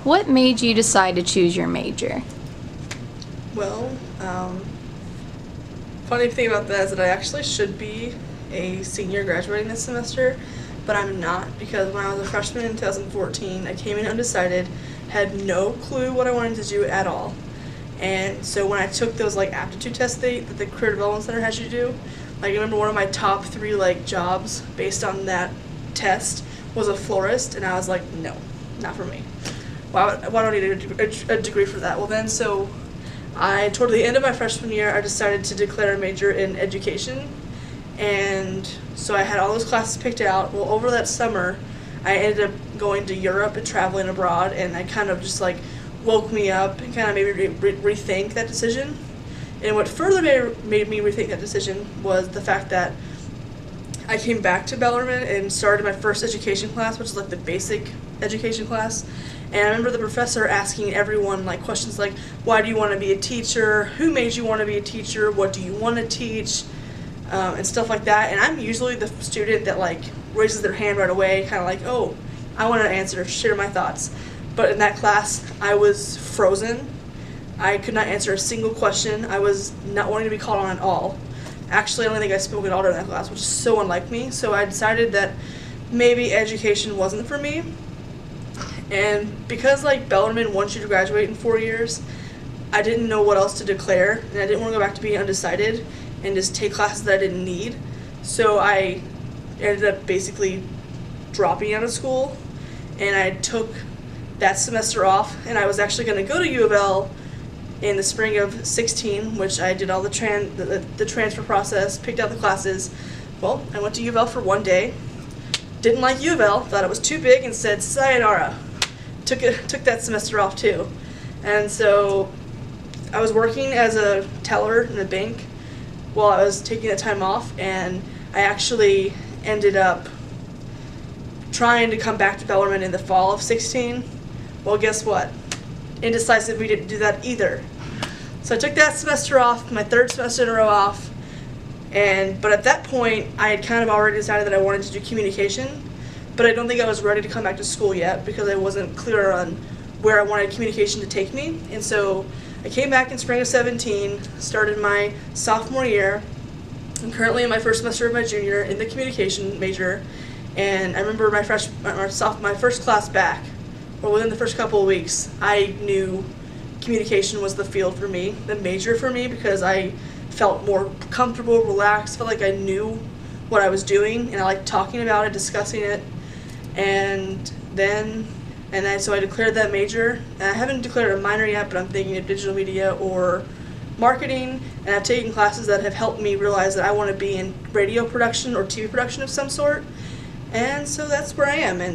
What made you decide to choose your major? Well, funny thing about that is that I actually should be a senior graduating this semester, but I'm not, because when I was a freshman in 2014, I came in undecided, had no clue what I wanted to do at all. And so when I took those aptitude tests that the Career Development Center has you do, I remember one of my top 3 jobs based on that test was a florist, and I was like, no, not for me. Why do I need a degree for that? Well then, so toward the end of my freshman year, I decided to declare a major in education, and so I had all those classes picked out. Well, over that summer, I ended up going to Europe and traveling abroad, and I kind of just woke me up and kind of made me rethink that decision. And what further made me rethink that decision was the fact that I came back to Bellarmine and started my first education class, which is the basic education class. And I remember the professor asking everyone questions like, why do you want to be a teacher? Who made you want to be a teacher? What do you want to teach? And stuff like that. And I'm usually the student that raises their hand right away, kind of oh, I want to answer, share my thoughts. But in that class, I was frozen. I could not answer a single question. I was not wanting to be called on at all. Actually, I don't think I spoke at all during that class, which is so unlike me. So I decided that maybe education wasn't for me. And because Bellarmine wants you to graduate in 4 years, I didn't know what else to declare, and I didn't want to go back to being undecided and just take classes that I didn't need. So I ended up basically dropping out of school, and I took that semester off, and I was actually going to go to U of L in the spring of 16, which I did all the transfer process, picked out the classes. Well, I went to U of L for 1 day, didn't like U of L, thought it was too big, and said sayonara. Took that semester off too. And so I was working as a teller in a bank while I was taking that time off, and I actually ended up trying to come back to Bellarmine in the fall of 16. Well, guess what? Indecisive, we didn't do that either. So I took that semester off, my 3rd semester in a row off, but at that point, I had kind of already decided that I wanted to do communication, but I don't think I was ready to come back to school yet because I wasn't clear on where I wanted communication to take me. And so I came back in spring of 17, started my sophomore year. I'm currently in my 1st semester of my junior in the communication major, and I remember my first class back, or within the first couple of weeks, I knew communication was the field for me, the major for me, because I felt more comfortable, relaxed, felt like I knew what I was doing, and I liked talking about it, discussing it. So I declared that major, and I haven't declared a minor yet, but I'm thinking of digital media or marketing, and I've taken classes that have helped me realize that I want to be in radio production or TV production of some sort, and so that's where I am. And